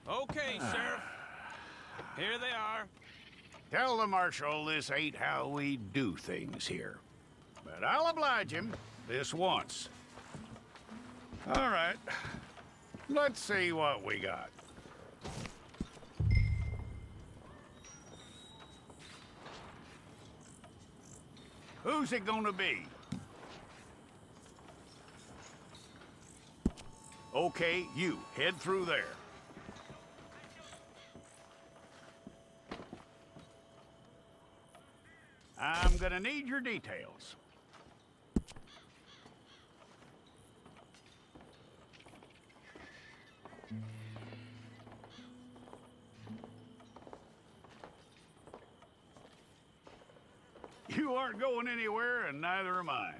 Okay, Sheriff. Here they are. Tell the Marshal this ain't how we do things here. But I'll oblige him this once. All right. Let's see what we got. Who's it gonna be? Okay, you. Head through there. I'm gonna need your details. You aren't going anywhere, and neither am I.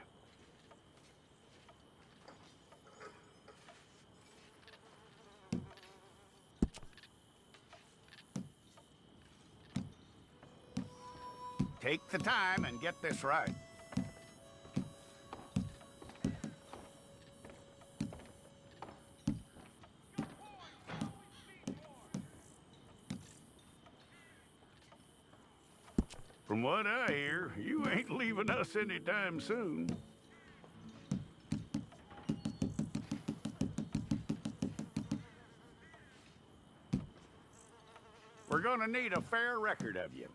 Take the time and get this right. From what I hear, you ain't leaving us anytime soon. We're gonna need a fair record of you.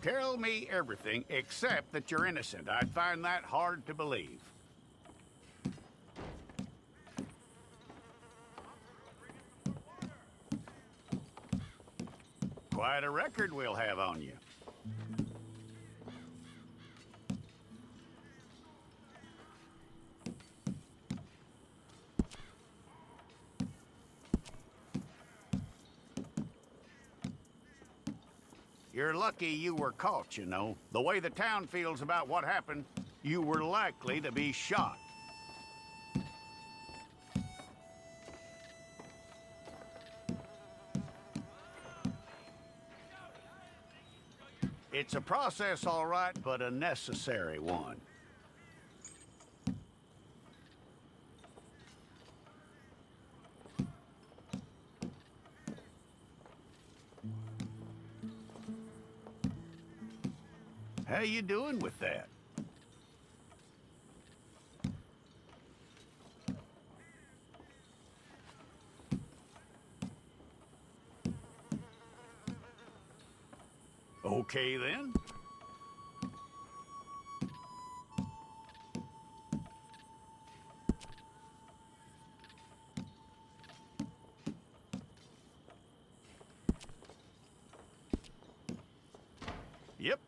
Tell me everything except that you're innocent. I'd find that hard to believe. Quite a record we'll have on you. You're lucky you were caught, you know. The way the town feels about what happened, you were likely to be shot. It's a process, all right, but a necessary one. How you doing with that? Okay, then. Yep.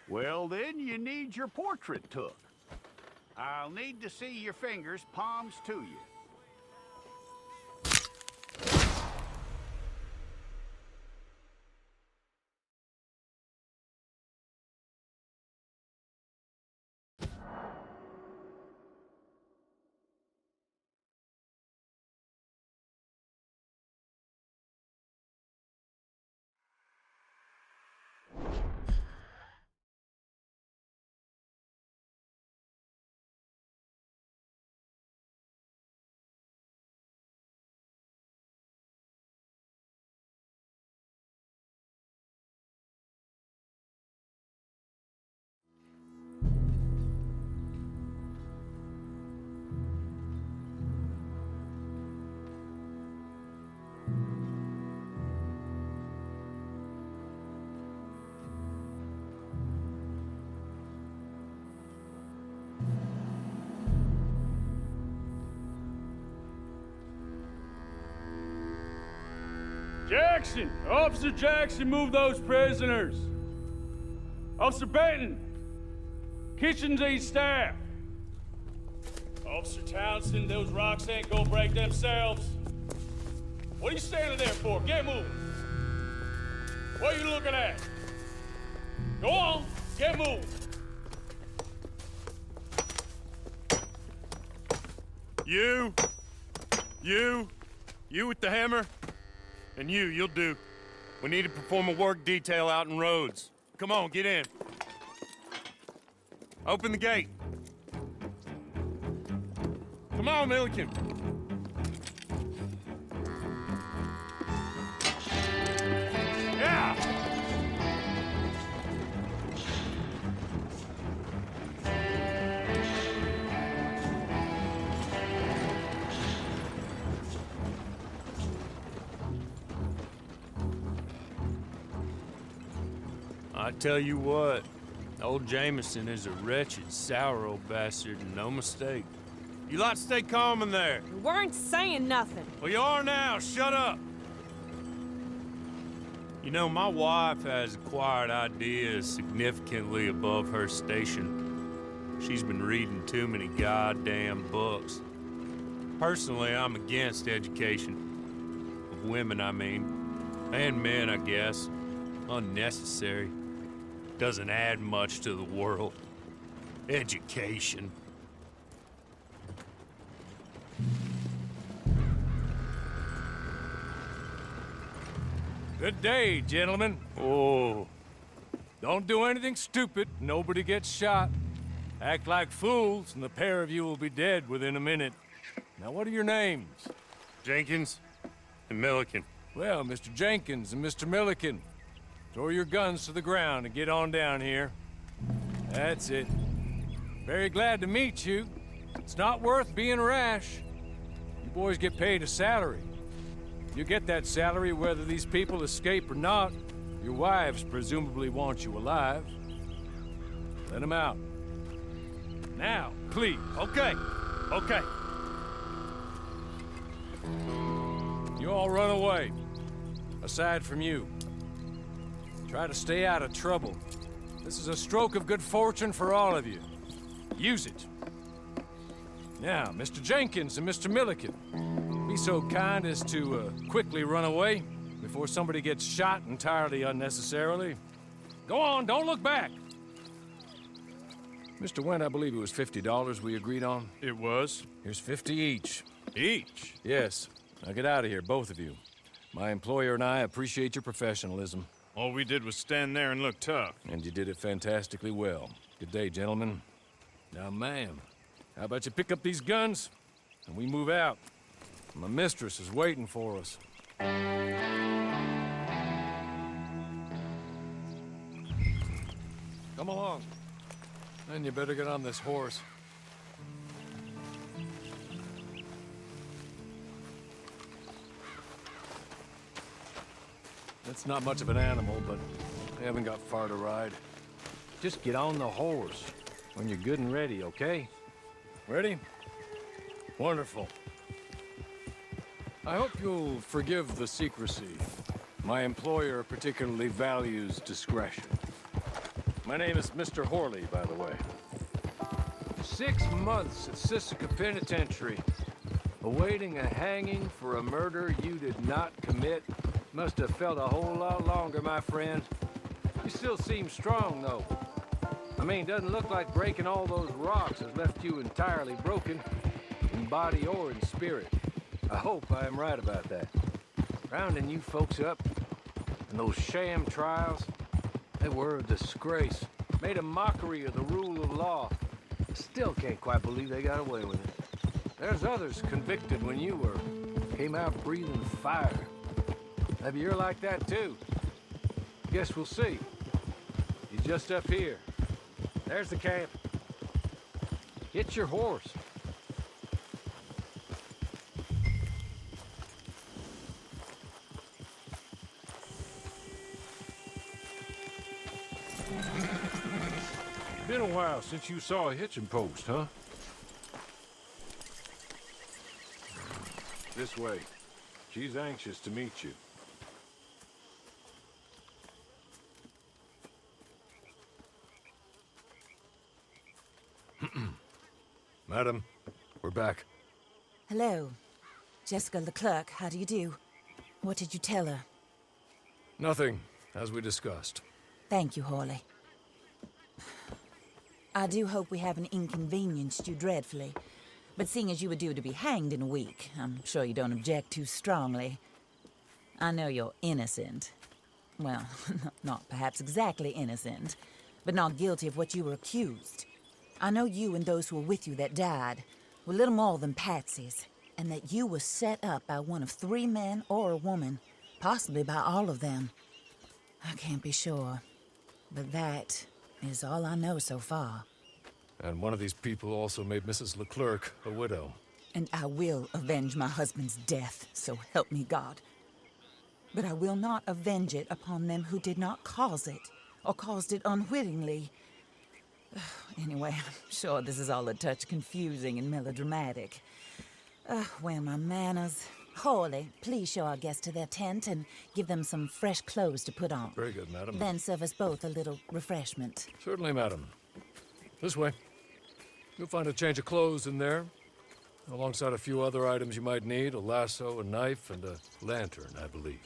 Well, then you need your portrait took. I'll need to see your fingers, palms to you. Jackson! Officer Jackson, move those prisoners! Officer Benton! Kitchens aid staff! Officer Townsend, those rocks ain't gonna break themselves. What are you standing there for? Get moving! What are you looking at? Go on, get moving! You with the hammer? And you'll do. We need to perform a work detail out in Rhodes. Come on, get in. Open the gate. Come on, Milliken. Yeah! I tell you what, old Jameson is a wretched, sour old bastard, and no mistake. You lot stay calm in there. We weren't saying nothing. Well, you are now. Shut up. You know, my wife has acquired ideas significantly above her station. She's been reading too many goddamn books. Personally, I'm against education. Of women, I mean. And men, I guess. Unnecessary. Doesn't add much to the world. Education. Good day, gentlemen. Oh. Don't do anything stupid. Nobody gets shot. Act like fools, and the pair of you will be dead within a minute. Now, what are your names? Jenkins and Milliken. Well, Mr. Jenkins and Mr. Milliken, throw your guns to the ground and get on down here. That's it. Very glad to meet you. It's not worth being rash. You boys get paid a salary. You get that salary whether these people escape or not. Your wives presumably want you alive. Let them out. Now, please. Okay. You all run away. Aside from you. Try to stay out of trouble. This is a stroke of good fortune for all of you. Use it. Now, Mr. Jenkins and Mr. Milliken, be so kind as to quickly run away before somebody gets shot entirely unnecessarily. Go on, don't look back. Mr. Wendt, I believe it was $50 we agreed on. It was. Here's 50 each. Each? Yes. Now get out of here, both of you. My employer and I appreciate your professionalism. All we did was stand there and look tough. And you did it fantastically well. Good day, gentlemen. Now, ma'am, how about you pick up these guns and we move out? My mistress is waiting for us. Come along. Then you better get on this horse. It's not much of an animal, but I haven't got far to ride. Just get on the horse when you're good and ready, okay? Ready? Wonderful. I hope you'll forgive the secrecy. My employer particularly values discretion. My name is Mr. Horley, by the way. 6 months at Sisika Penitentiary, awaiting a hanging for a murder you did not commit. Must have felt a whole lot longer, my friend. You still seem strong, though. I mean, doesn't look like breaking all those rocks has left you entirely broken, in body or in spirit. I hope I am right about that. Rounding you folks up, and those sham trials, they were a disgrace. Made a mockery of the rule of law. Still can't quite believe they got away with it. There's others convicted when you were. Came out breathing fire. Maybe you're like that too. Guess we'll see. He's just up here. There's the camp. Get your horse. Been a while since you saw a hitching post, huh? This way. She's anxious to meet you. Madam, we're back. Hello. Jessica Leclerc, how do you do? What did you tell her? Nothing, as we discussed. Thank you, Horley. I do hope we haven't inconvenienced you dreadfully. But seeing as you were due to be hanged in a week, I'm sure you don't object too strongly. I know you're innocent. Well, not perhaps exactly innocent, but not guilty of what you were accused. I know you and those who were with you that died were little more than patsies, and that you were set up by one of 3 men or a woman, possibly by all of them. I can't be sure, but that is all I know so far. And one of these people also made Mrs. Leclerc a widow. And I will avenge my husband's death, so help me God. But I will not avenge it upon them who did not cause it, or caused it unwittingly. Anyway, I'm sure this is all a touch confusing and melodramatic. Where are my manners? Horley, please show our guests to their tent and give them some fresh clothes to put on. Very good, madam. Then serve us both a little refreshment. Certainly, madam. This way. You'll find a change of clothes in there, alongside a few other items you might need, a lasso, a knife, and a lantern, I believe.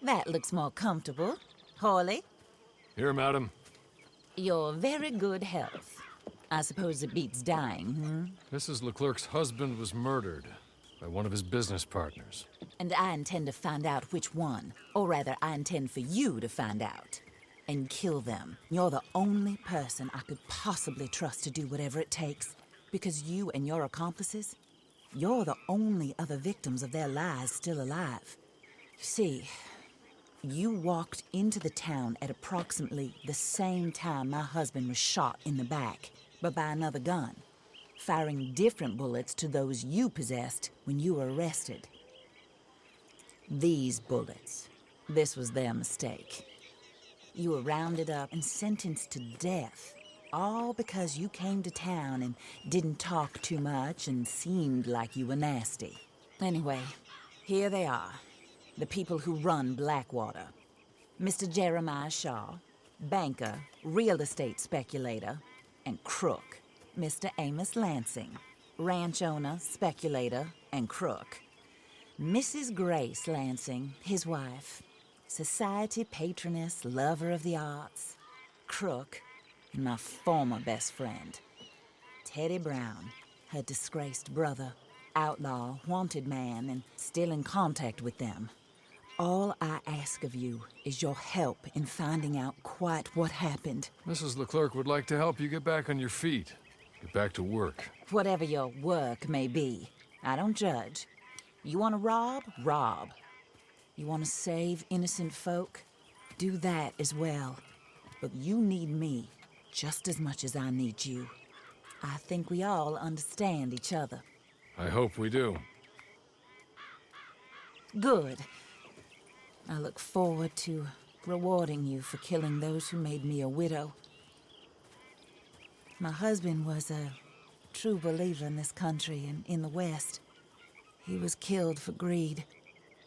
That looks more comfortable. Horley, Here, madam. your very good health. I suppose it beats dying, hmm? Mrs. Leclerc's husband was murdered by one of his business partners. And I intend to find out which one. Or rather, I intend for you to find out. And kill them. You're the only person I could possibly trust to do whatever it takes. Because you and your accomplices, you're the only other victims of their lies still alive. You see, you walked into the town at approximately the same time my husband was shot in the back, but by another gun. firing different bullets to those you possessed when you were arrested. These bullets, this was their mistake. You were rounded up and sentenced to death, all because you came to town and didn't talk too much and seemed like you were nasty. Anyway, here they are, the people who run Blackwater. Mr. Jeremiah Shaw, banker, real estate speculator, and crook. Mr. Amos Lansing, ranch owner, speculator, and crook. Mrs. Grace Lansing, his wife, society patroness, lover of the arts, crook, and my former best friend. Teddy Brown, her disgraced brother, outlaw, wanted man, and still in contact with them. All I ask of you is your help in finding out quite what happened. Mrs. Leclerc would like to help you get back on your feet. Get back to work. Whatever your work may be, I don't judge. You want to rob? Rob. You want to save innocent folk? Do that as well. But you need me just as much as I need you. I think we all understand each other. I hope we do. Good. I look forward to rewarding you for killing those who made me a widow. My husband was a true believer in this country and in the West. He was killed for greed.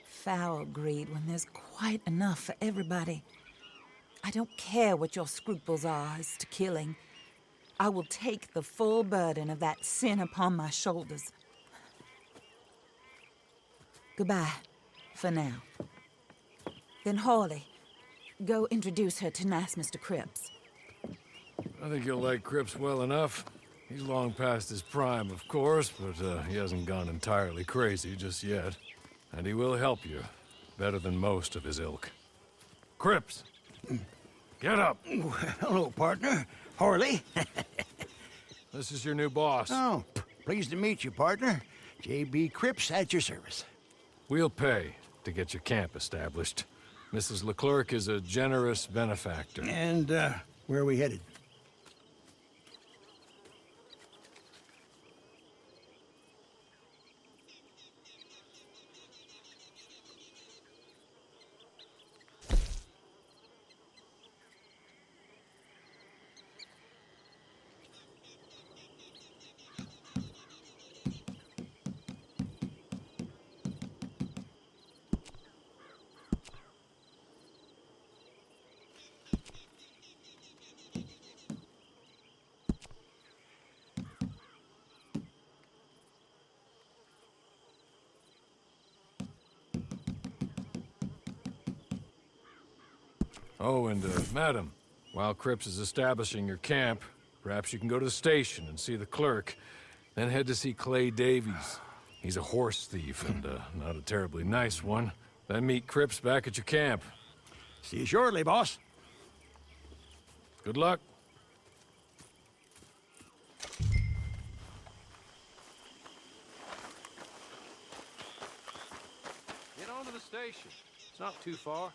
Foul greed when there's quite enough for everybody. I don't care what your scruples are as to killing. I will take the full burden of that sin upon my shoulders. Goodbye, for now. Then Hawley, go introduce her to nice Mr. Cripps. I think you'll like Cripps well enough. He's long past his prime, of course, but he hasn't gone entirely crazy just yet. And he will help you, better than most of his ilk. Cripps! Get up! Hello, partner. Harley. This is your new boss. Oh, pleased to meet you, partner. J.B. Cripps at your service. We'll pay to get your camp established. Mrs. Leclerc is a generous benefactor. And, where are we headed? Oh, and, madam, while Cripps is establishing your camp, perhaps you can go to the station and see the clerk, then head to see Clay Davies. He's a horse thief, and, not a terribly nice one. Then meet Cripps back at your camp. See you shortly, boss. Good luck. Get on to the station. It's not too far.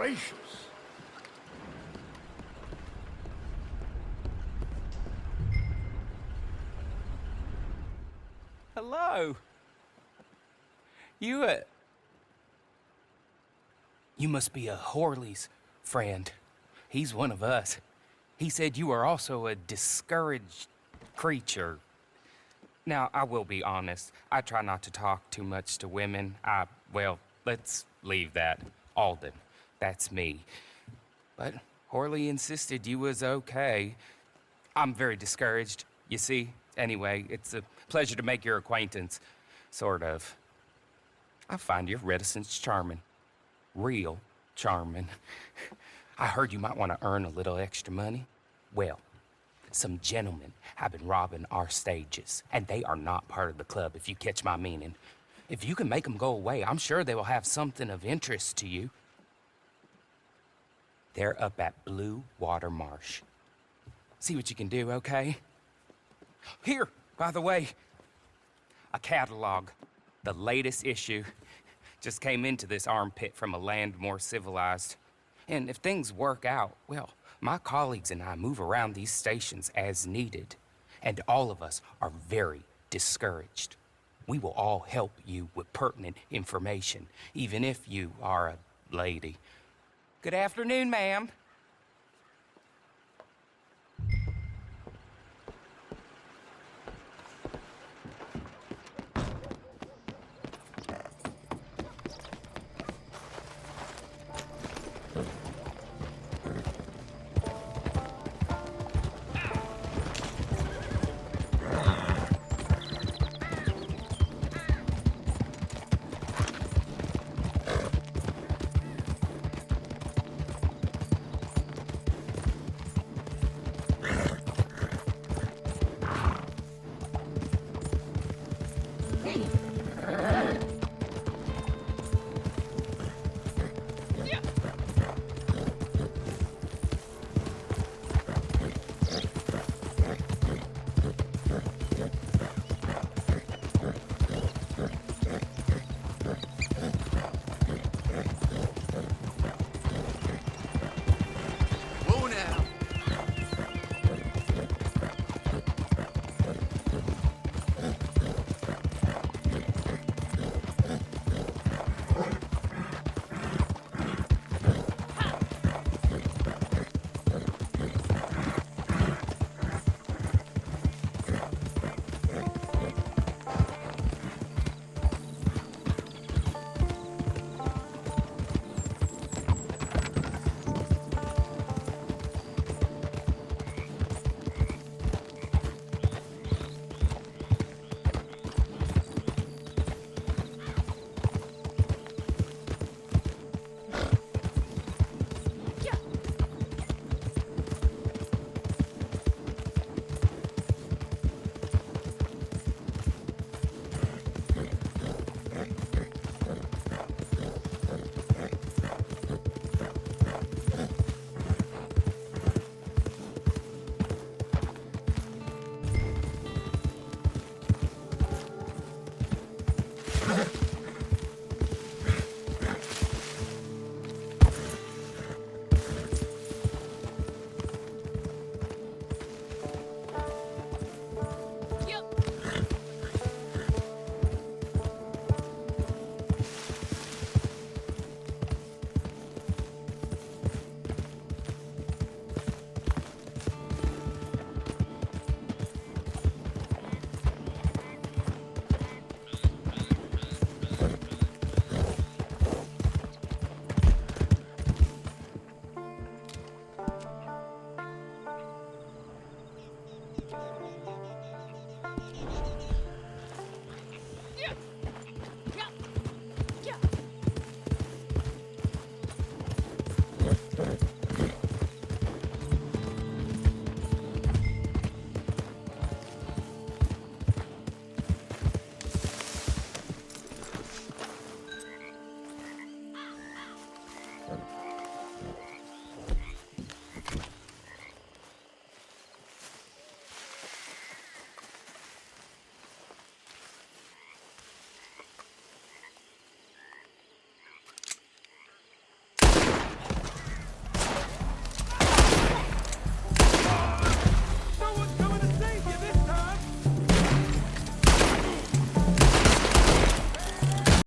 gracious. Hello. You must be a Horley's friend. He's one of us. He said you are also a discouraged creature. Now, I will be honest. I try not to talk too much to women. Well, let's leave that. Alden, that's me. But Horley insisted you was okay. I'm very discouraged, you see. Anyway, it's a pleasure to make your acquaintance. Sort of. I find your reticence charming. Real charming. I heard you might want to earn a little extra money. Well, some gentlemen have been robbing our stages, and they are not part of the club, if you catch my meaning. If you can make them go away, I'm sure they will have something of interest to you. They're up at Blue Water Marsh. See what you can do, okay? Here, by the way, a catalog. The latest issue. Just came into this armpit from a land more civilized. And if things work out, well, my colleagues and I move around these stations as needed. And all of us are very discouraged. We will all help you with pertinent information, even if you are a lady. Good afternoon, ma'am.